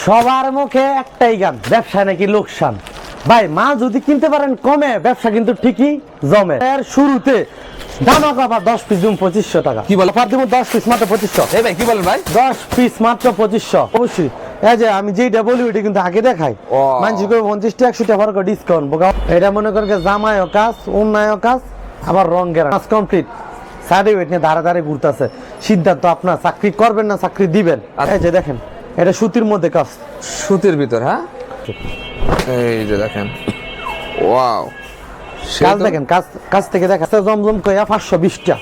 সবার মুখে একটাই গান, ব্যবসা নাকি লোকসান। ভাই মাল যদি কিনতে পারেন কমে, ব্যবসা কিন্তু ঠিকই জমে। এর শুরুতে দামক অফার 10 পিস দিন 2500 টাকা। কি বলেন? অফার দিব 10 পিস মাত্র 2500। এই ভাই কি বলেন ভাই? 10 পিস মাত্র 2500। অবশ্যই এই যে আমি যেটা বলি ওইটা কিন্তু আগে দেখাই। মানুষ করে 50 টাকা 100 টাকা করে ডিসকাউন্ট। এটা মনে করেন জামায়ও কাজ, অন্যায়ও কাজ, আবার রঙের কাজ কমপ্লিট। সার্টিফিকেট নিয়ে ধারে ধারে ঘুরতেছে। সিদ্ধান্ত আপনার, চাকরি করবেন না চাকরি দিবেন। এই যে দেখেন, এটা সুতির মধ্যে কাজ, সুতির ভিতর। হ্যাঁ, এই যে দেখেন, ওয়াও, কাজ দেখেন, কাজ থেকে দেখা জমজম কইয়া 520 টাকা,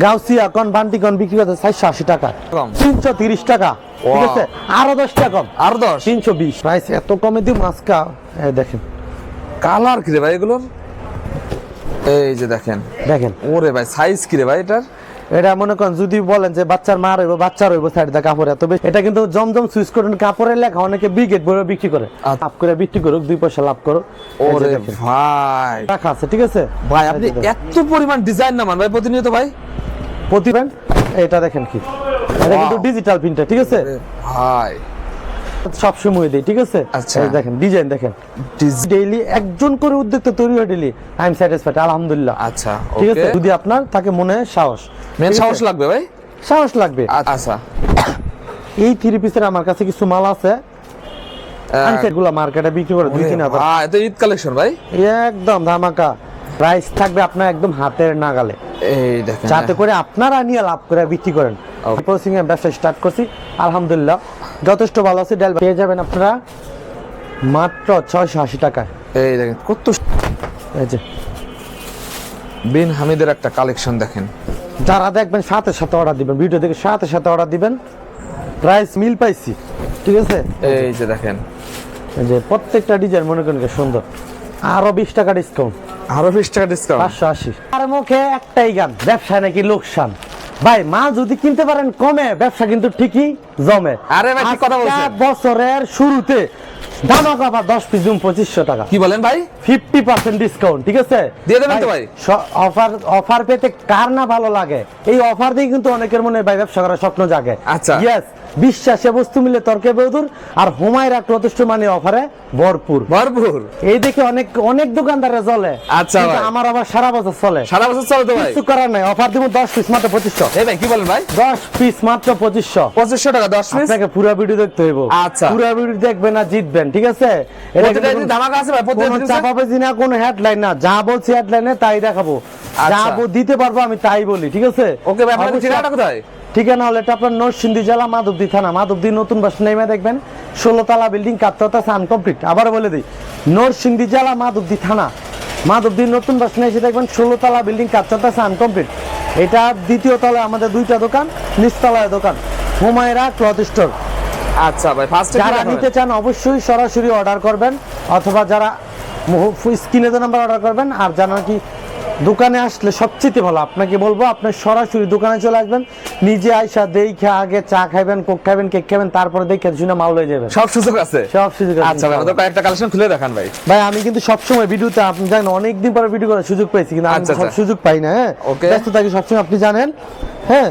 গাউসিয়া কন বান্টি কন বিক্রি করতে 480 টাকা, কম 330 টাকা। ঠিক আছে, আরো 10 টাকা কম, আর 10 320। প্রাইস এত কমে দিই মাস্কা। এই দেখেন কালার কি রে ভাই এগুলোর? এই যে দেখেন দেখেন, ওরে ভাই সাইজ কি রে ভাই এটার? এটা মনে করেন যদি বলেন যে বাচ্চার মা রইব, বাচ্চা রইব, সাইড দা কাপড় এত বেশি। এটা কিন্তু জমজম সুইচ করেন কাপড়ের লেখা, অনেকে ব্রিগেড বলে বিক্রি করে। লাভ করে বিক্রি করুক, 2 পয়সা লাভ করো। ওরে ভাই রাখা আছে, ঠিক আছে ভাই, আপনি এত পরিমাণ ডিজাইন নামান ভাই প্রতিনিয়ত ভাই। প্রতিবেন এটা দেখেন কি, এটা কিন্তু ডিজিটাল প্রিন্টার। ঠিক আছে ভাই, সব সময় দেই। ঠিক আছে, আচ্ছা। এই দেখেন ডিজাইন দেখেন, ডেইলি একজন করে উদ্যোক্তা তৈরি হয় ডেইলি। আই এম স্যাটিসফাইড, আলহামদুলিল্লাহ। আচ্ছা, ঠিক আছে, ওকে। যদি আপনার থাকে মনে সাহস, মেন ঠিক আছে? সাহস লাগবে ভাই, সাহস লাগবে। আচ্ছা। এই 3 পিসের আমার কাছে কিছু মাল আছে, আনসেট গুলো মার্কেটে বিক্রি করে 2-3 হাজার। ভাই এটা ঈদ কালেকশন ভাই, একদম ধামাকা প্রাইস থাকবে আপনার একদম হাতের নাগালে, এই দেখেন। যাতে করে আপনারা নিয়ে লাভ করে বিক্রি করেন। প্রসেসিং এর ব্যবসা স্টার্ট করছি, আলহামদুলিল্লাহ যথেষ্ট ভালো আছে। ডাল পেয়ে যাবেন আপনারা মাত্র 680 টাকায়। এই দেখেন কত এই যে বিন হামিদের একটা কালেকশন দেখেন। যারা দেখবেন সাথে সাথে অর্ডার দিবেন, ভিডিও দেখে সাথে সাথে অর্ডার দিবেন। প্রাইস মিল পাইছি, ঠিক আছে। এই যে দেখেন, এই যে প্রত্যেকটা ডিজাইন মনে করেন কি সুন্দর। আরো 20 টাকা ডিসকাউন্ট, আরো 20 টাকা ডিসকাউন্ট। 580। আর মুখে একটাই গান, ব্যবসা নাকি লোকসান। ভাই মাল যদি কিনতে পারেন কমে, ব্যবসা কিন্তু ঠিকই জমে। আরে ভাই ঠিক কথা বলছেন। বছরের শুরুতে দামক অফার 10 পিস দিন 2500 টাকা। কি বলেন ভাই? 50% ডিসকাউন্ট, ঠিক আছে। দিয়ে দেবেন তো ভাই? অফার পেতে কার না ভালো লাগে? এই অফার দিয়ে কিন্তু অনেকের মনে ভাই ব্যবসা করার স্বপ্ন জাগে। আচ্ছা, ইয়েস, বিশ্বাসে বস্তু মিলে তর্কে বহুদূর। আর হুমায়রা যথেষ্ট মানে অফারে ভরপুর ভরপুর। এই দেখে অনেক অনেক দোকানদারে চলে। আচ্ছা কিন্তু ভাই, আমার আবার সারা বছর চলে। সারা বছর চলে তো ভাই? কিছু করার নাই, অফার দিব 10 পিস মাত্র 2500। এই ভাই কি বলেন ভাই? 10 পিস মাত্র 2500। 2500 টাকা 10 পিস। আপনাকে পুরো ভিডিও দেখতে হইব। আচ্ছা, পুরো ভিডিও দেখবেন না জিতবেন, ঠিক আছে। এটা প্রতিটা দিন ধামাকা আছে ভাই, প্রতিটা কোনো দিন চাপাবাজি না, কোনো হেডলাইন না, যা বলছি হেডলাইনে তাই দেখাবো। যা দিতে পারবো আমি তাই বলি, ঠিক আছে। ওকে ভাই, আপনার ঠিকানাটা কোথায়? ঠিকানা হলো এটা আপনার নরসিংদী জেলা মাধবদী থানা, মাধবদী নতুন বাস নেমে দেখবেন 16 তলা বিল্ডিং, কাঠতলা আনকমপ্লিট। আবার বলে দিই, নরসিংদী জেলা মাধবদী থানা, মাধবদী নতুন বাস এসে দেখবেন 16 তলা বিল্ডিং, কাঠতলা আনকমপ্লিট। এটা দ্বিতীয় তলায় আমাদের 2টা দোকান, নিচতলায় দোকান হুমায়রা ক্লথ স্টোর। আচ্ছা ভাই, ফার্স্টে যারা নিতে চান অবশ্যই সরাসরি অর্ডার করবেন, অথবা যারা স্ক্রিনে নাম্বার অর্ডার করবেন। আর যারা নাকি দোকানে আসলে সবচেয়ে ভালো, আপনাকে বলবো আপনি সরাসরি দোকানে চলে আসবেন, নিজে আইসা দেখে আগে চা খাইবেন, কোক খাইবেন, কেক খাবেন, তারপরে দেখে শুনে মাল লয়ে যাবেন। সব সুযোগ আছে, সব সুযোগ আছে। আচ্ছা ভাই, আমাদের কয়েকটা কালেকশন খুলে দেখান ভাই। ভাই আমি কিন্তু সবসময় ভিডিওতে, আপনি জানেন অনেকদিন পরে ভিডিও করার সুযোগ পাইছি, কিন্তু আমি সব সুযোগ পাই না। হ্যাঁ, ব্যস্ত থাকি সবসময়, আপনি জানেন। হ্যাঁ,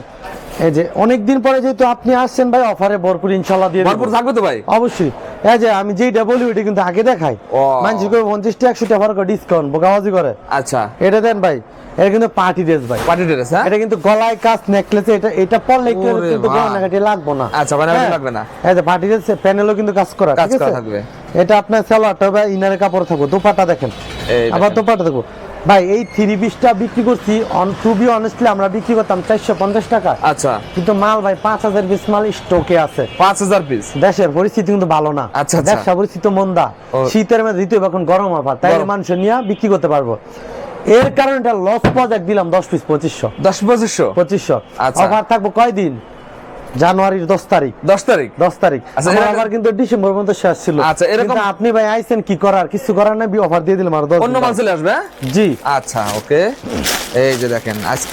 এই যে অনেকদিন পরে যেহেতু আপনি আসছেন ভাই, অফারে ভরপুর ইনশাআল্লাহ দিয়ে ভরপুর থাকবে তো ভাই? অবশ্যই। এই যে আমি যেটা বলি ওইটা কিন্তু আগে দেখাই। মানুষ করে 50 টাকা 100 টাকা করে ডিসকাউন্ট বোকাবাজি করে। আচ্ছা, এটা দেন ভাই, এটা কিন্তু পার্টি ড্রেস ভাই, পার্টি ড্রেস। হ্যাঁ, এটা কিন্তু গলায় কাজ, নেকলেস, এটা পরলে কিন্তু গয়নাগাটি লাগবে না। আচ্ছা, বানাবে লাগবে না। এই যে পার্টি ড্রেস প্যানেলও কিন্তু কাজ করা, কাজ ঠিক করা আছে। থাকবে। এটা আপনার সালোয়ারটা বা ইনারের কাপড় থাকবে, দোপাট্টা দেখেন, আবার দোপাট্টা দেখো ভাই। এই 3 পিসটা বিক্রি করছি টু বি অনেস্টলি, আমরা বিক্রি করতাম 450 টাকা। আচ্ছা, কিন্তু মাল ভাই 5000 পিস মাল স্টকে আছে। 5000 পিস। দেশের পরিস্থিতি কিন্তু ভালো না। আচ্ছা, ব্যবসা পরিস্থিতি মন্দা, শীতের মধ্যে দ্বিতীয় এখন গরম আবার, তাই মানুষ নিয়ে বিক্রি করতে পারবো। এর কারণে এটা লস প্রজেক্ট দিলাম 10 পিস 2500। 2500। আচ্ছা, অফার থাকবো কয়দিন? জানুয়ারির 10 তারিখ। 10 তারিখ। 10 তারিখ। আচ্ছা, আবার কিন্তু ডিসেম্বর পর্যন্ত শেষ ছিল। আচ্ছা, এরকম আপনি ভাই আইছেন কি করার, কিছু করার নাই, অফার দিয়ে দিলাম আর 10 অন্য মাল চলে আসবে। জি, আচ্ছা, ওকে। এই যে দেখেন আজকে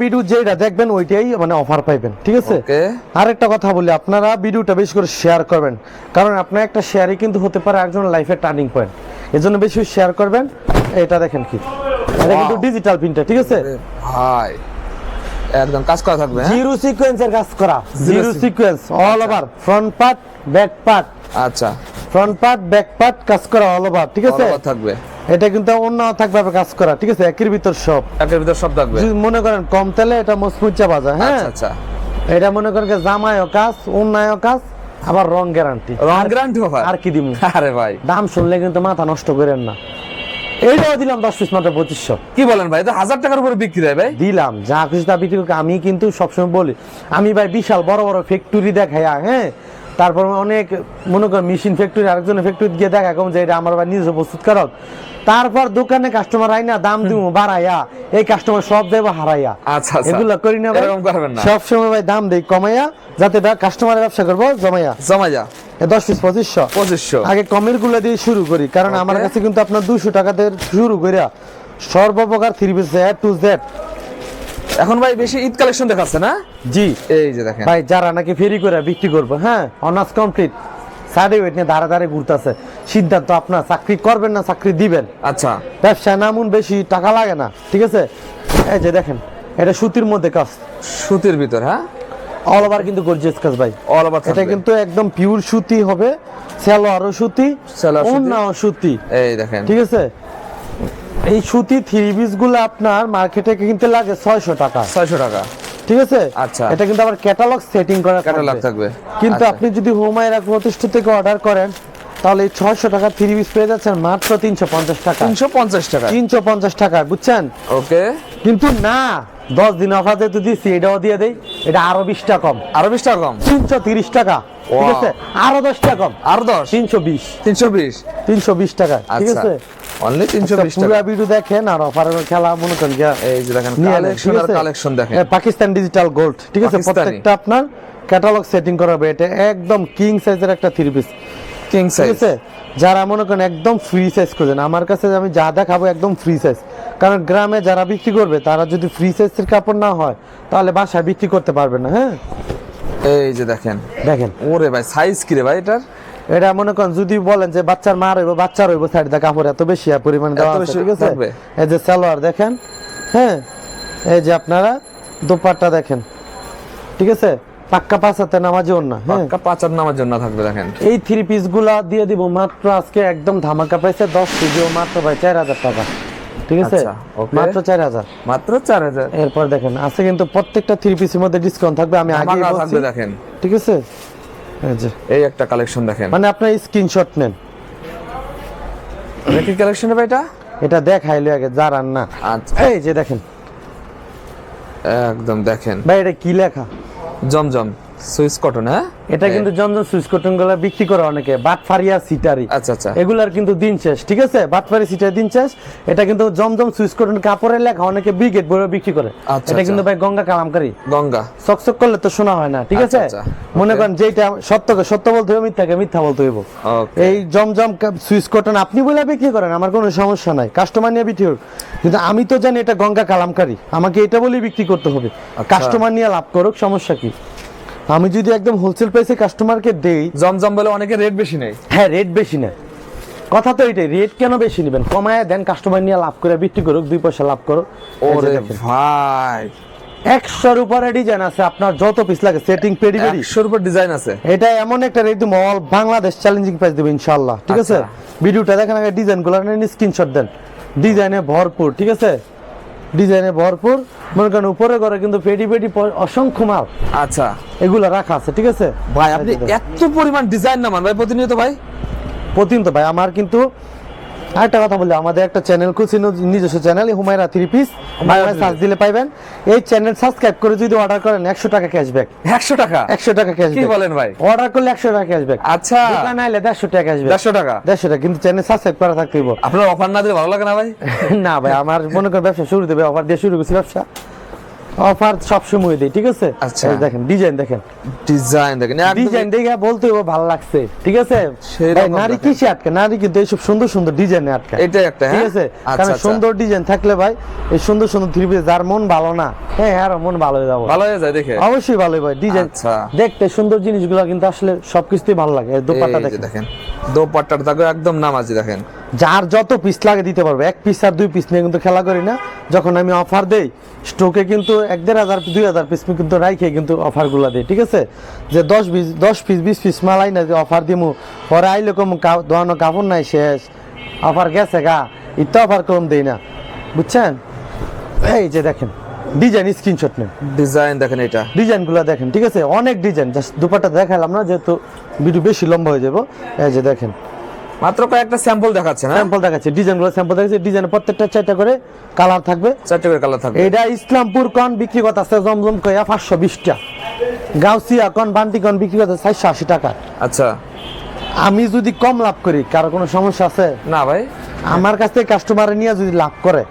ভিডিও যেটা দেখবেন ওইটাই মানে অফার পাইবেন, ঠিক আছে। ওকে, আরেকটা কথা বলি, আপনারা ভিডিওটা বেশি করে শেয়ার করবেন, কারণ আপনার একটা শেয়ারই কিন্তু হতে পারে একজন লাইফের টার্নিং পয়েন্ট। এজন্য বেশি শেয়ার করবেন। এটা দেখেন কি, এটা কিন্তু ডিজিটাল প্রিন্টার, ঠিক আছে ভাই। একদম কাজ করা থাকবে, হ্যাঁ? জিরো সিকোয়েন্সের কাজ করা, Zero zero sequence all over, front part back part, আচ্ছা, ফ্রন্ট পার্ট ব্যাক পার্ট কাজ করা অল ওভার, ঠিক আছে? all over থাকবে, এটা কিন্তু অন্য থাকবে কাজ করা, ঠিক আছে? একের ভিতর সব, একের ভিতর সব থাকবে। যদি মনে করেন কম তেলে এটা মসমুচা বাজা, হ্যাঁ? আচ্ছা আচ্ছা, এটা মনে করেন যে জামায়ও কাজ, অন্যায়ও কাজ, আবার রং গ্যারান্টি। রং গ্যারান্টি অফার, আর কি দিমু? আরে ভাই দাম শুনলে কিন্তু মাথা নষ্ট করেন না। এইটাও দিলাম 10 পিস মাত্র 2500। কি বলেন ভাই, তো 1000 টাকার উপরে বিক্রি হয় ভাই? দিলাম, যা খুশি তা বিক্রি করি। আমি কিন্তু সবসময় বলি, আমি ভাই বিশাল বড় বড় ফ্যাক্টরি দেখাই, হ্যাঁ, তারপর অনেক মনে করেন মেশিন ফ্যাক্টরি, আরেকজনের ফ্যাক্টরি গিয়ে দেখা কম যে এটা আমার ভাই নিজস্ব প্রস্তুতকারক, তারপর দোকানে কাস্টমার আই না দাম দিব বাড়াইয়া, এই কাস্টমার সব দেবো হারাইয়া। আচ্ছা আচ্ছা, এগুলো করি না ভাই, এরকম করবেন না। সবসময় ভাই দাম দেই কমাইয়া, যাতে কাস্টমারের ব্যবসা করবো জমাইয়া। জমা যা 10 পিস 2500। 2500 আগে কমের গুলো দিয়ে শুরু করি, কারণ Okay. আমার কাছে কিন্তু আপনার 200 টাকাতে শুরু করিয়া সর্বপ্রকার 3 পিস A to Z। এখন ভাই বেশি ঈদ কালেকশন দেখাচ্ছে না? জি এই যে দেখেন ভাই, যারা নাকি ফেরি করে বিক্রি করবো, হ্যাঁ, অনার্স কমপ্লিট, সার্টিফিকেট নিয়ে ধারে ধারে ঘুরতেছে, সিদ্ধান্ত আপনার, চাকরি করবেন না চাকরি দিবেন। আচ্ছা, ব্যবসায় নামুন, বেশি টাকা লাগে না, ঠিক আছে? এই যে দেখেন, এটা সুতির মধ্যে কাজ, সুতির ভিতর, হ্যাঁ, অল ওভার কিন্তু গর্জিয়াস কাজ ভাই। অল ওভার এটা কিন্তু একদম পিওর সুতি হবে, সালোয়ারও সুতি, সালোয়ার সুতি। ওড়নাও সুতি, এই দেখেন ঠিক আছে? এই সুতি 3 পিস গুলো আপনার মার্কেটে কিনতে লাগে 600 টাকা, 600 টাকা, ঠিক আছে? আচ্ছা। এটা কিন্তু আবার ক্যাটালগ সেটিং করা ক্যাটালগ থাকবে। কিন্তু আচ্ছা। আপনি যদি হুমায়রা প্রতিষ্ঠান থেকে অর্ডার করেন, তাহলে এই 600 টাকা 3 পিস পেয়ে যাচ্ছেন মাত্র 350 টাকা, 350 টাকা, 350 টাকা, বুঝছেন? ওকে। কিন্তু না, 10 দিন অফার যেহেতু দিচ্ছি, এটাও দিয়ে দেই, এটা আরো 20 টাকা কম, আরো 20 টাকা কম, 330 টাকা, ঠিক Wow. আছে? আরো 10 টাকা কম, আর 10 320, 320 টাকা, ঠিক আচ্ছা, আছে? অনলি 320 পুরো টাকা। ভিডিও দেখেন আর অফারের খেলা মনে করেন গিয়া এই যে দেখেন নিয়ে নেন, কালেকশন ঠিক আর আছে? কালেকশন দেখেন, পাকিস্তান ডিজিটাল গোল্ড, ঠিক আছে? পাকিস্তানি। প্রত্যেকটা আপনার ক্যাটালগ সেটিং করা হবে। এটা একদম কিং সাইজের একটা 3 পিস, কিং ঠিক সাইজ, আছে? যারা মনে করেন একদম ফ্রি সাইজ খোঁজেন, আমার কাছে আমি যা দেখাবো একদম ফ্রি সাইজ, কারণ গ্রামে যারা বিক্রি করবে তারা যদি ফ্রি সাইজের কাপড় না হয় তাহলে বাসায় বিক্রি করতে পারবে না, হ্যাঁ? এই যে দেখেন, দেখেন ওরে ভাই সাইজ কি রে ভাই এটার? এটা মনে করেন যদি বলেন যে বাচ্চার মা রইব, বাচ্চা রইব, সাইড দা কাপড় এত বেশি পরিমাণ দেওয়া এত আছে, বেশি ঠিক আছে? থাকবে। এই যে সালোয়ার দেখেন, হ্যাঁ, এই যে আপনারা দোপাট্টা দেখেন, ঠিক আছে? পাক্কা পাঁচাতে নামাজি ওন্না, হ্যাঁ। পাক্কা পাঁচার নামার জন্য থাকবে দেখেন। এই 3 পিস গুলা দিয়ে দিব মাত্র আজকে একদম ধামাকা প্রাইসে 10 কেজিও মাত্র ভাই 4000 টাকা, ঠিক আছে? আচ্ছা, okay. মাত্র 4000। মাত্র 4000 এরপর দেখেন আছে কিন্তু প্রত্যেকটা 3 পিসের মধ্যে ডিসকাউন্ট থাকবে, আমি আগেই ধামাকা বলছি, থাকবে দেখেন। ঠিক আছে? এই যে এই একটা কালেকশন দেখেন, মানে আপনার স্ক্রিনশট নেন, এটা কি কালেকশন ভাই এটা? এটা দেখাইলে আগে জানান না। আচ্ছা, এই যে দেখেন একদম দেখেন ভাই, এটা কি লেখা? জমজম সুইস কটন, হ্যাঁ, এটা কিন্তু জমজম সুইচ কটন গুলা বিক্রি করে অনেকে, বাটফারিয়া সিটারি, আচ্ছা আচ্ছা, এগুলার কিন্তু দিন শেষ, ঠিক আছে? বাটফারি সিটারি দিন শেষ। এটা কিন্তু জমজম সুইচ কটন কাপড়ের লেখা, অনেকে ব্রিগেড বলে বিক্রি করে। আচ্ছা, এটা কিন্তু আচ্ছা। ভাই গঙ্গা কালামকারী, গঙ্গা চকচক করলে তো শোনা হয় না, ঠিক আচ্ছা, আছে? আচ্ছা, মনে okay. করেন যেটা সত্যকে সত্য বলতে হবে, মিথ্যাকে মিথ্যা বলতে হইব। Okay. এই জমজম সুইচ কটন আপনি বলে বিক্রি করেন, আমার কোনো সমস্যা নাই, কাস্টমার নিয়ে বিক্রি করুন, কিন্তু আমি তো জানি এটা গঙ্গা কালামকারী, আমাকে এটা বলেই বিক্রি করতে হবে, কাস্টমার নিয়ে লাভ করুক, সমস্যা কি? আমি যদি একদম হোলসেল প্রাইসে কাস্টমারকে দেই, জমজম বলে অনেকে রেট বেশি নেই, হ্যাঁ রেট বেশি না, কথা তো এটাই, রেট কেন বেশি নেবেন? কমায় দেন, কাস্টমার নিয়ে লাভ করে বিক্রি করুক, 2 পয়সা লাভ করুক। ওরে ভাই 100-র উপরে ডিজাইন আছে, আপনার যত পিস লাগে সেটিং পেডিবেরি, 100 উপর ডিজাইন আছে। এটা এমন একটা রেট দিব, অল বাংলাদেশ চ্যালেঞ্জিং প্রাইস দেব ইনশাআল্লাহ, ঠিক আছে? আচ্ছা। ভিডিওটা দেখেন, আগে ডিজাইনগুলো নেন, স্ক্রিনশট দেন, ডিজাইনে ভরপুর, ঠিক আছে? ডিজাইনে ভরপুর, মনে করেন উপরে করে কিন্তু পেডি অসংখ্য মাল আচ্ছা এগুলো রাখা আছে, ঠিক আছে? ভাই, আপনি এত পরিমাণ ডিজাইন নামান ভাই প্রতিনিয়ত ভাই? প্রতিদিন ভাই আমার কিন্তু আরেকটা কথা বলি, আমাদের একটা চ্যানেল খুলছি, নিজস্ব চ্যানেল হুমায়রা 3 পিস, বাংলায় সার্চ দিলে পাইবেন। এই চ্যানেল সাবস্ক্রাইব করে যদি অর্ডার করেন 100 টাকা ক্যাশব্যাক, 100 টাকা 100 টাকা কি ক্যাশব্যাক, বলেন ভাই? অর্ডার করলে 100 টাকা ক্যাশব্যাক, আচ্ছা, দোকানে আইলে 150 টাকা ক্যাশব্যাক, 150 টাকা 150 টাকা, কিন্তু চ্যানেল সাবস্ক্রাইব করা থাকতে হইব। আপনার অফার না দিলে ভালো লাগে না ভাই? না ভাই, আমার মনে করেন ব্যবসা শুরু দেবে, অফার দিয়ে শুরু করছি ব্যবসা, অফার সবসময় দেই, ঠিক আছে? আচ্ছা। এই দেখেন ডিজাইন, দেখেন ডিজাইন দেখেন, ডিজাইন দেখে বলতে হবে ভালো লাগছে, ঠিক আছে? সেরকম ভাই, নারী দেখেন। কিসে আটকে? নারী কিন্তু এইসব সুন্দর সুন্দর ডিজাইনে আটকে, এটাই একটা, ঠিক হ্যাঁ, আছে? আচ্ছা কারণ আচ্ছা, সুন্দর ডিজাইন থাকলে ভাই, এই সুন্দর সুন্দর 3 পিস যার মন ভালো না, হ্যাঁ আর মন ভালো হয়ে যাবো, ভালো হয়ে যায় দেখে। অবশ্যই ভালো ভাই। ডিজাইন আচ্ছা। দেখতে সুন্দর জিনিসগুলো কিন্তু আসলে সবকিছুই ভালো লাগে। এই দোপাট্টা এই যে দেখেন, দেখেন দোপাট্টার দাগ একদম নামাজি দেখেন, যার যত পিস লাগে দিতে পারবে, 1 পিস আর 2 পিস নিয়ে কিন্তু খেলা করি না। যখন আমি অফার দেই স্টকে কিন্তু 1,500 2,000 পিস কিন্তু রাইখে কিন্তু অফারগুলো দেই, ঠিক আছে? যে 10 পিস 20 পিস মালাই না যে অফার দিমু, পরে আইলে কম দোয়ানো কাপড় নাই শেষ, অফার গেছে গা, ইতো অফার কম দেই না, বুঝছেন? এই যে দেখেন ডিজাইন, স্ক্রিনশট নেন, ডিজাইন দেখেন, এটা ডিজাইনগুলো দেখেন, ঠিক আছে? অনেক ডিজাইন, জাস্ট দুপাটা দেখালাম না যেহেতু ভিডিও বেশি লম্বা হয়ে যাবো। এই যে দেখেন মাত্র কয়েকটা স্যাম্পল দেখাচ্ছে না? স্যাম্পল দেখাচ্ছে, ডিজাইনগুলো স্যাম্পল দেখাচ্ছে। ডিজাইনের প্রত্যেকটা 4টা করে কালার থাকবে, 4টা করে কালার থাকবে। এটা ইসলামপুর কন বিক্রি করতে আছে জমজম কয়া 520টা, গাউসিয়া কন বান্টি কন বিক্রি করতে 480 টাকা। আচ্ছা, আমি যদি কম লাভ করি কারো কোনো সমস্যা আছে? না ভাই, আমার কাছ থেকে কাস্টমার নিয়ে যদি লাভ করে,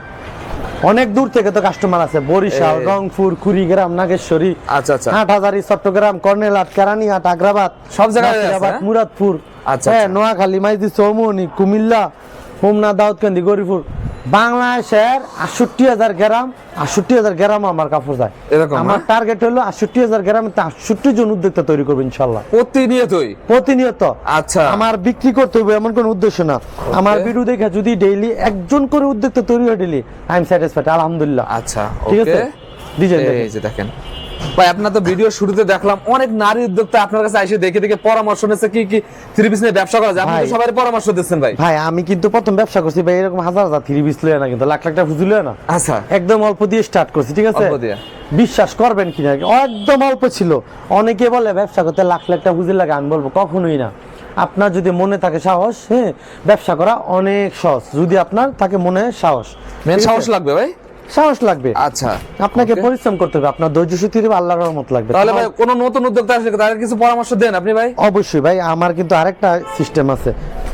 অনেক দূর থেকে তো কাস্টমার আছে, বরিশাল, রংপুর, কুড়িগ্রাম, নাগেশ্বরী, আচ্ছা আচ্ছা, হাটহাজারী, চট্টগ্রাম, কর্নেলহাট, কেরানীহাট, আগ্রাবাদ, সব জায়গায় আছে, নাসিরাবাদ, হ্যাঁ? মুরাদপুর, আচ্ছা, হ্যাঁ, আচ্ছা। নোয়াখালী, মাইজি, চৌমুহনী, কুমিল্লা, হোমনা, দাউদকান্দি, গরিপুর, বাংলাদেশের 68,000 গ্রাম, 68,000 গ্রাম আমার কাপড় যায়। এরকম, আমার হ্যাঁ? টার্গেট হলো 68,000 গ্রামে 68 জন উদ্যোক্তা তৈরি করবো ইনশাল্লাহ, প্রতিনিয়তই। প্রতিনিয়ত। আচ্ছা, আমার বিক্রি করতে হবে এমন কোনো উদ্দেশ্য না। আমার ভিডিও দেখে যদি ডেইলি একজন করে উদ্যোক্তা তৈরি হয় ডেইলি, আই এম স্যাটিসফাইড, আলহামদুলিল্লাহ। আচ্ছা, ঠিক আছে? ওকে। ডিজাইন এই যে দেখেন ভাই, আপনার তো ভিডিও শুরুতে দেখলাম অনেক নারী উদ্যোক্তা আপনার কাছে এসে দেখে দেখে পরামর্শ নিচ্ছে কি কি থ্রি পিস নিয়ে ব্যবসা করা যায়। আপনি তো ভাই, সবাই পরামর্শ দিচ্ছেন ভাই। ভাই আমি কিন্তু প্রথম ব্যবসা করছি ভাই, এরকম হাজার হাজার 3 পিস লয় না, কিন্তু লাখ লাখ টাকা ফুজি লয় না, আচ্ছা, একদম অল্প দিয়ে স্টার্ট করছি, ঠিক আছে? অল্প দিয়ে। বিশ্বাস করবেন কিনা, একদম অল্প ছিল। অনেকে বলে ব্যবসা করতে লাখ লাখ টাকা পুঁজি লাগে, আমি বলবো কখনোই না। আপনার যদি মনে থাকে সাহস, হ্যাঁ, ব্যবসা করা অনেক সহজ, যদি আপনার থাকে মনে সাহস। মেন ঠিক আছে? সাহস লাগবে ভাই। সাহস লাগবে, আচ্ছা, আপনাকে ওকে। পরিশ্রম করতে হবে, আপনার ধৈর্য শক্তি দেবে, আল্লাহর রহমত লাগবে। তাহলে ভাই কোন নতুন উদ্যোক্তা আসলে তাদের কিছু পরামর্শ দেন আপনি ভাই। অবশ্যই ভাই, আমার কিন্তু আরেকটা সিস্টেম আছে,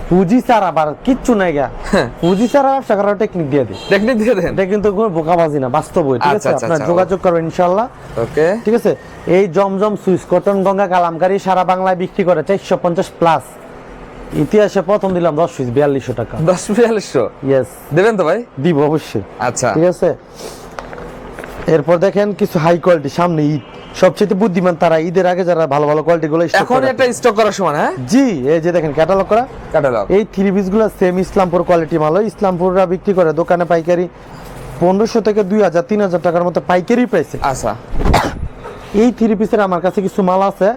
পুঁজি ছাড়া আবার কিচ্ছু নাই গা, হ্যাঁ। পুঁজি ছাড়া ব্যবসা করার টেকনিক দিয়ে দিই। টেকনিক দিয়ে দেন। এটা কিন্তু কোনো বোকাবাজি না, বাস্তব বই, ঠিক আচ্ছা, আছে? আচ্ছা, আপনার আচ্ছা, যোগাযোগ করবেন ইনশাআল্লাহ, ওকে। ঠিক আছে? এই জমজম, সুইস কটন, গঙ্গা কালামকারী সারা বাংলায় বিক্রি করে 450 প্লাস। ইতিহাসে প্রথম দিলাম 10 পিস 4200 টাকা। 10-4200 ইয়েস, দেবেন তো ভাই? দিব অবশ্যই। আচ্ছা, ঠিক আছে? এরপর দেখেন কিছু হাই কোয়ালিটি, সামনে ঈদ, সবচেয়ে বুদ্ধিমান তারা, ঈদের আগে যারা ভালো ভালো কোয়ালিটি গুলো স্টক এখন করে একটা স্টক করার সময়, হ্যাঁ? জি, এই যে দেখেন ক্যাটালগ করা, ক্যাটালগ। এই 3 পিস গুলো সেম ইসলামপুর কোয়ালিটি মাল। ইসলামপুররা বিক্রি করে দোকানে পাইকারি 1500 থেকে 2000 3000 টাকার মতো পাইকারি প্রাইসে। আচ্ছা, এই 3 পিসের আমার কাছে কিছু মাল আছে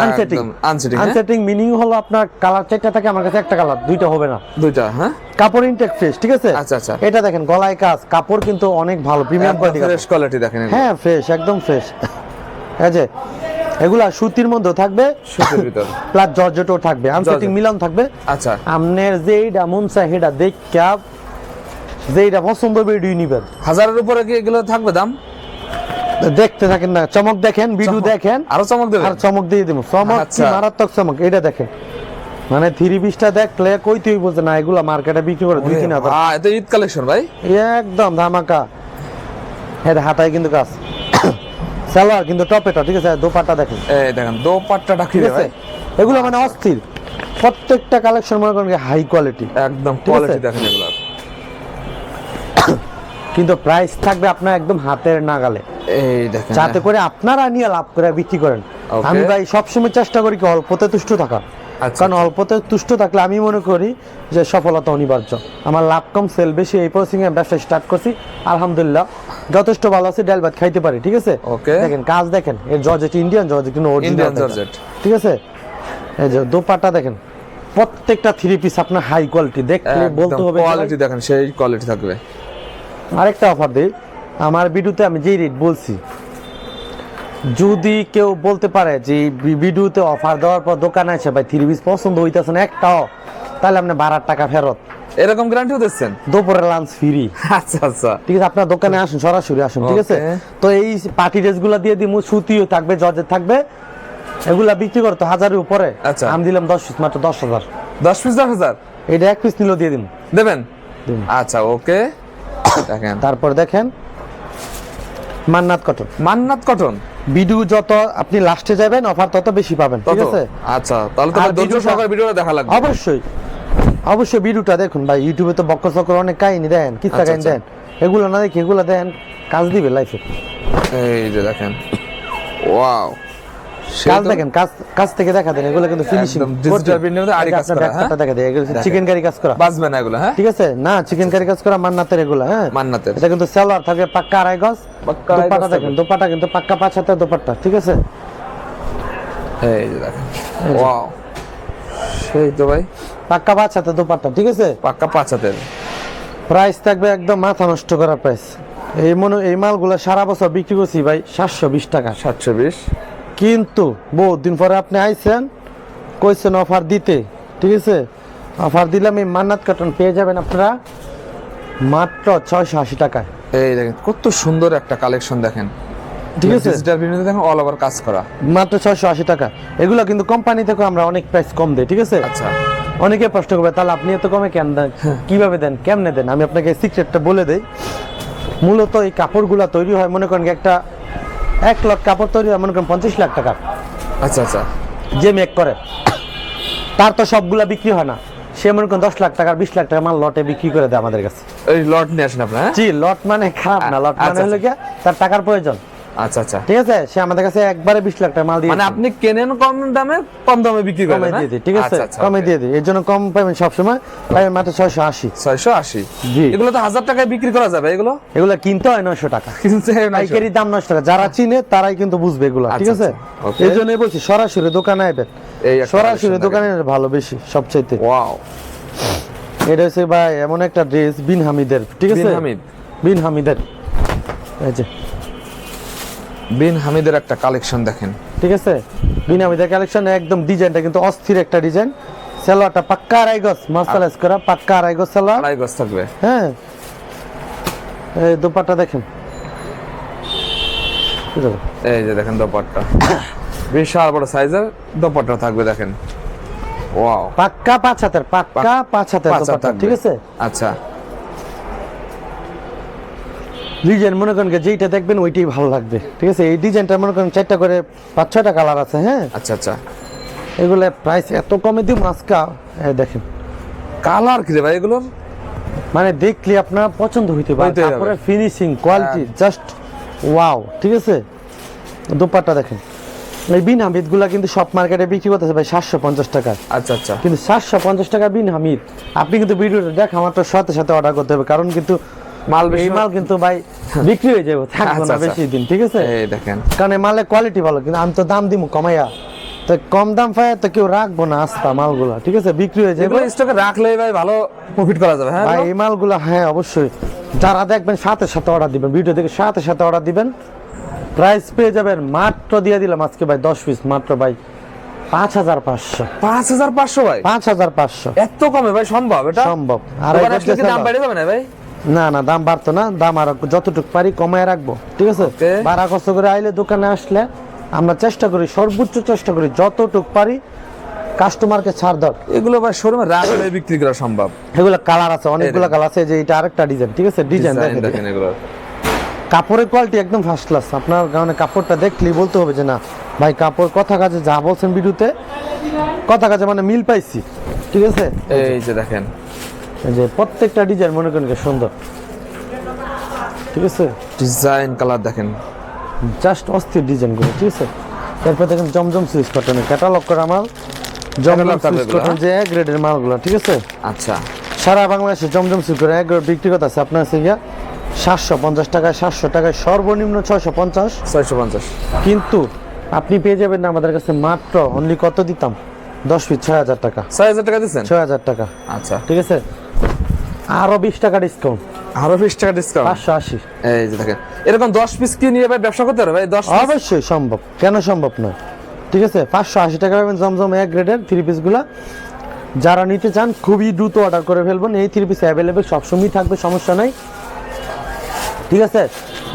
আনসেটিং। আনসেটিং, আনসেটিং মিনিং হলো আপনার কালার 4টা থাকে, আমার কাছে একটা কালার, 2টা হবে না। দুইটা, হ্যাঁ? কাপড় ইনটেক ফ্রেশ, ঠিক আছে? আচ্ছা, আচ্ছা। এটা দেখেন গলায় কাজ, কাপড় কিন্তু অনেক ভালো, প্রিমিয়াম কোয়ালিটি। ফ্রেশ কোয়ালিটি দেখেন এগুলো। হ্যাঁ, ফ্রেশ, একদম ফ্রেশ। এই যে এগুলা সুতির মধ্যে থাকবে, সুতির ভিতর প্লাস জর্জেটও থাকবে, আনসেটিং মিলান থাকবে। আচ্ছা, আপনার যেইটা মন চাই সেটা দেখা, যেইটা পছন্দ হবে এটাই নিবেন। 1000-এর উপরে কি এগুলো থাকবে দাম? দেখতে থাকেন না, চমক দেখেন, ভিডিও চমক। দেখেন, আরো চমক দেবেন? আর চমক দিয়ে দেবো। চমক কি আচ্ছা। মারাত্মক চমক, এটা দেখেন। মানে 3 পিসটা দেখলে কইতেই বলছে না, এগুলা মার্কেটে বিক্রি করে 2-3 হাজার। এটা ঈদ কালেকশন ভাই, একদম ধামাকা। এটা হাতায় কিন্তু কাজ, সালোয়ার কিন্তু টপেটা, ঠিক আছে? দোপাট্টা দেখেন, এই দেখেন দোপাট্টাটা কি ঠিক রে আছে? ভাই, এগুলো মানে অস্থির, প্রত্যেকটা কালেকশন মনে করেন হাই কোয়ালিটি, একদম ঠিক আছে? কোয়ালিটি দেখেন এগুলো। কিন্তু প্রাইস থাকবে আপনার একদম হাতের নাগালে, এই দেখেন, যাতে করে আপনারা নিয়ে লাভ করে বিক্রি করেন। Okay. আমি ভাই সবসময় চেষ্টা করি কি অল্পতে তুষ্ট থাকা, আচ্ছা, কারণ অল্পতে তুষ্ট থাকলে আমি মনে করি যে সফলতা অনিবার্য। আমার লাভ কম, সেল বেশি, এই প্রসেসিং এ ব্যবসা স্টার্ট করছি, আলহামদুলিল্লাহ যথেষ্ট ভালো আছে, ডাল ভাত খাইতে পারি, ঠিক আছে? ওকে। দেখেন কাজ দেখেন, এর জর্জেট ইন্ডিয়ান জর্জেট, কিন্তু ইন্ডিয়ান অরিজিনাল জর্জেট, ঠিক আছে? এই যে দোপাট্টা দেখেন, প্রত্যেকটা 3 পিস আপনার হাই কোয়ালিটি, দেখলে বলতে হবে কোয়ালিটি দেখেন, সেই কোয়ালিটি থাকবে। আরেকটা অফার দিই, আমার ভিডিওতে আমি যেই রেট বলছি, যদি কেউ বলতে পারে যে ভিডিওতে অফার দেওয়ার পর দোকানে এসে ভাই 3 পিস পছন্দ হইতেছে না একটাও, তাহলে আপনি 12 টাকা ফেরত, এরকম গ্যারান্টিও দিচ্ছেন? দুপুরে লাঞ্চ ফ্রি। আচ্ছা, আচ্ছা, ঠিক আছে? আপনার দোকানে আসুন, সরাসরি আসুন, ঠিক আছে? Okay. তো এই পার্টি ড্রেস গুলা দিয়ে দিমু, সুতিও থাকবে, জর্জেট থাকবে, এগুলা বিক্রি করতো 1000-এর উপরে, আচ্ছা। আমি দিলাম 10 পিস, মাত্র 10,000। 10 পিস 10,000 এটা 1 পিস নিলেও দিয়ে দিন। দেবেন? দিন। আচ্ছা, ওকে। দেখেন তারপর দেখেন মান্নাত কটন, মান্নাত কটন, ভিডিও যত আপনি লাস্টে যাবেন অফার তত বেশি পাবেন, ঠিক কত? আছে? আচ্ছা, তাহলে তো আর ধৈর্য ভিডিওটা- সহকারে ভিডিওটা দেখা লাগবে। অবশ্যই অবশ্যই ভিডিওটা দেখুন ভাই, ইউটিউবে তো বক্ক চক্র অনেক কাহিনী দেন, কিচ্ছা আচ্ছা, কাহিনী দেন, এগুলো না দেখি এগুলো দেন, কাজ দিবে লাইফে। এই যে দেখেন, ওয়াও, কাজ দেখেন, কাজ থেকে দেখা দেন, এগুলো কিন্তু ফিনিশিং একদম digital printing এর মধ্যে আরি কাজ করা, হ্যাঁ? দেখা দেয়, এগুলো চিকেন কারি কাজ করা, বাজবে না এগুলো, হ্যাঁ? ঠিক আছে? না, চিকেন কারি কাজ করা মান্নাতের এগুলো, হ্যাঁ, মান্নাতের। এটা কিন্তু সালোয়ার থাকবে পাক্কা আড়াই গজ, পাক্কা আড়াই গজ দোপাট্টা দেখেন, থাকবে। দোপাট্টা কিন্তু পাক্কা 5 হাতের দোপাট্টা, ঠিক আছে? এই যে দেখেন, ওয়াও, সেই তো ভাই, পাক্কা 5 হাতের দোপাট্টা, ঠিক আছে? পাক্কা 5 হাতের। প্রাইস থাকবে একদম মাথা নষ্ট করা প্রাইস। এই মালগুলো সারা বছর বিক্রি করছি ভাই 720 টাকা, 720। কিন্তু বহুত দিন পরে আপনি আইছেন, কইছেন অফার দিতে, ঠিক আছে? অফার দিলাম, এই মান্নাত কার্টন পেয়ে যাবেন আপনারা মাত্র 680 টাকায়, এই দেখেন কত সুন্দর একটা কালেকশন দেখেন, ঠিক আছে? ডিজিটাল প্রিন্টে দেখেন অল ওভার কাজ করা। মাত্র 680 টাকা। এগুলো কিন্তু কোম্পানি থেকে আমরা অনেক প্রাইস কম দেই, ঠিক আছে? আচ্ছা, অনেকে প্রশ্ন করবে তাহলে আপনি এত কমে কেন দেন, কিভাবে দেন, কেমনে দেন? আমি আপনাকে সিক্রেটটা বলে দেই। মূলত এই কাপড়গুলো তৈরি হয়, মনে করেন একটা 1 লট কাপড় তৈরি হয় মনে করেন 50 লাখ টাকা, আচ্ছা, আচ্ছা, যে মেক করে তার তো সবগুলা বিক্রি হয় না, সে মনে করেন 10 লাখ টাকার 20 লাখ টাকা মাল লটে বিক্রি করে দেয় আমাদের কাছে। এই লট নিয়ে আসেন আপনারা, হ্যাঁ? জি, লট মানে খারাপ না, লট মানে আচ্ছা, হলো গিয়া তার টাকার প্রয়োজন, আচ্ছা, আচ্ছা, ঠিক আছে? সে আমাদের কাছে একবারে 20 লাখ টাকা মাল দিয়ে মানে আপনি কেনেন কম দামে, কম দামে বিক্রি করেন, কমে হ্যাঁ? দিয়ে দিই, ঠিক আছে? আচ্ছা, আচ্ছা, কমে দিয়ে দিই, এর জন্য কম পাবেন সবসময়, পাবেন মাত্র 680। 680। জি। এগুলো তো 1000 টাকায় বিক্রি করা যাবে এগুলো, এগুলো কিনতে হয় 900 টাকা, কিন্তু পাইকারি দাম 900 টাকা। যারা চিনে তারাই কিন্তু বুঝবে এগুলো, ঠিক আচ্ছা, আছে? আচ্ছা, okay। এই জন্যই বলছি সরাসরি দোকানে আইবেন, এই একটা সরাসরি collection দোকানে ভালো বেশি সবচাইতে। ওয়াও, এটা হচ্ছে ভাই এমন একটা ড্রেস বিন হামিদের, ঠিক আছে? বিন হামিদ। বিন হামিদের, এই যে, বিন হামিদের একটা কালেকশন দেখেন, ঠিক আছে? বিন হামিদের কালেকশন একদম, ডিজাইনটা কিন্তু অস্থির একটা ডিজাইন। সালোয়ারটা পাক্কা আড়াই গজ মার্শালাইজ করা, পাক্কা আড়াই গজ সালোয়ার, আড়াই গজ থাকবে। হ্যাঁ। এই দোপাট্টা দেখেন, এই যে দেখেন দোপাট্টা, বিশাল বড় সাইজের দোপাট্টা থাকবে দেখেন, ওয়াও, পাক্কা 5 হাতের, পাক্কা 5 হাতের 5 হাত দোপাট্টা, থাকবে। ঠিক আছে? আচ্ছা, ডিজাইন মনে করেন যে যেইটা দেখবেন ওইটাই ভালো লাগবে, ঠিক আছে? এই ডিজাইনটা মনে করেন 4টা করে 5-6টা কালার আছে, হ্যাঁ। আচ্ছা, আচ্ছা, এগুলো প্রাইস এত কমে দিই মাস্কা, দেখেন কালার কি রে ভাই এগুলোর? মানে দেখলে আপনার পছন্দ হইতে পারে, হইতেই হবে। তারপরে ফিনিশিং কোয়ালিটি জাস্ট ওয়াও, ঠিক আছে? দোপাট্টা দেখেন, এই বিন হামিদ গুলা কিন্তু সব মার্কেটে বিক্রি করতেছে ভাই 750 টাকা, আচ্ছা, আচ্ছা, কিন্তু 750 টাকা বিন হামিদ। আপনি কিন্তু ভিডিওটা দেখা মাত্র সাথে সাথে অর্ডার করতে হবে, কারণ কিন্তু মাল বেশি, এই মাল কিন্তু ভাই বিক্রি হয়ে যাবে, থাকবে আচ্ছা, না আচ্ছা। বেশি দিন, ঠিক আছে? এই দেখেন, কারণ এই মালের কোয়ালিটি ভালো, কিন্তু আমি তো দাম দিব কমাইয়া, তো কম দাম পায় তো কেউ রাখবো না আস্তা মালগুলা, ঠিক আছে? বিক্রি হয়ে যাবে এগুলো স্টকে রাখলে ভাই ভালো প্রফিট করা যাবে, হ্যাঁ? ভাই। এই মালগুলা হ্যাঁ অবশ্যই, যারা দেখবেন সাথে সাথে অর্ডার দিবেন, ভিডিও দেখে সাথে সাথে অর্ডার দিবেন, প্রাইস পেয়ে যাবেন মাত্র দিয়ে দিলাম আজকে ভাই 10 পিস মাত্র ভাই 5500, 5500 ভাই, 5500 এত কমে ভাই সম্ভব এটা? সম্ভব। আর দোকানে আসলে কি দাম বেড়ে যাবে না ভাই? না না, দাম বাড়তো না, দাম আর যতটুকু পারি কমায় রাখবো, ঠিক আছে? Okay। বাড়া কষ্ট করে আইলে দোকানে আসলে আমরা চেষ্টা করি, সর্বোচ্চ চেষ্টা করি যতটুকু পারি কাস্টমারকে ছাড় দাও। এগুলো ভাই শোরুমে রাখলে বিক্রি করা সম্ভব। এগুলো কালার আছে, অনেকগুলো কালার আছে, যে এটা আরেকটা ডিজাইন, ঠিক আছে? ডিজাইন দেখেন, দেখেন এগুলো, কাপড়ের কোয়ালিটি একদম ফার্স্ট ক্লাস। আপনার কারণে কাপড়টা দেখলেই বলতে হবে যে না ভাই কাপড় কথা কাজে যা বলছেন ভিডিওতে, কথা কাজে মানে মিল পাইছি, ঠিক আছে? এই যে দেখেন, এই যে প্রত্যেকটা ডিজাইন মনে করেন কি সুন্দর, ঠিক আছে? ডিজাইন কালার দেখেন, জাস্ট অস্থির ডিজাইনগুলো, ঠিক আছে? তারপর দেখেন জমজম সুইচ কটনের ক্যাটালগ করা মাল, জমজম Catalog থাকবে সুইচ এগুলো, কটন যে এক গ্রেডের মালগুলো, ঠিক আছে? আচ্ছা, সারা বাংলাদেশে জমজম সুইচ করে এক গ্রেড বিক্রি করতে আছে আপনার হচ্ছে গিয়া 750 টাকায়, 700 টাকায়, সর্বনিম্ন 650, 650। কিন্তু আপনি পেয়ে যাবেন না আমাদের কাছে মাত্র অনলি কত দিতাম 10 পিস 6000 টাকা, 6000 টাকা দিচ্ছেন? 6000 টাকা, আচ্ছা, ঠিক আছে? আরো 20 টাকা ডিসকাউন্ট, আরো 20 টাকা ডিসকাউন্ট, 580। এই যে দেখেন, এরকম 10 পিস কি নিয়ে ভাই ব্যবসা করতে পারে ভাই? 10 পিস অবশ্যই সম্ভব, কেন সম্ভব নয়, ঠিক আছে? 580 টাকা পাবেন জমজম এক গ্রেডের 3 পিস গুলা। যারা নিতে চান খুবই দ্রুত অর্ডার করে ফেলবেন, এই 3 পিস অ্যাভেলেবেল সবসময় থাকবে, সমস্যা নাই, ঠিক আছে?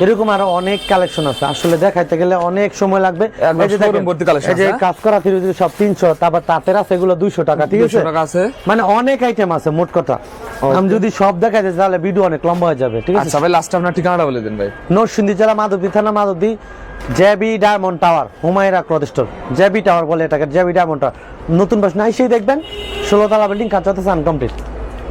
এরকম আরো অনেক কালেকশন আছে, আসলে দেখাইতে গেলে অনেক সময় লাগবে। একদম এই যে দেখেন, showroom ভর্তি collection এই যে আছে, কাজ করা 3 পিস সব 300, তারপর তাঁতের আছে এগুলো 200 টাকা, ঠিক আছে? 200 টাকা আছে। মানে অনেক আইটেম আছে মোট কথা। আমি যদি সব দেখাই যাই তাহলে ভিডিও অনেক লম্বা হয়ে যাবে, ঠিক আছে? আচ্ছা ভাই, লাস্ট আপনার ঠিকানাটা বলে দিন ভাই। নরসিংদী জেলা মাধবদী থানা, Madhabdi JB diamond tower, Humaira cloth store, JB tower বলে এটাকে, জেবি ডায়মন্ড টাওয়ার। নতুন বাস না এসেই দেখবেন 16 তলা বিল্ডিং, কাজ হতেছে আনকমপ্লিট।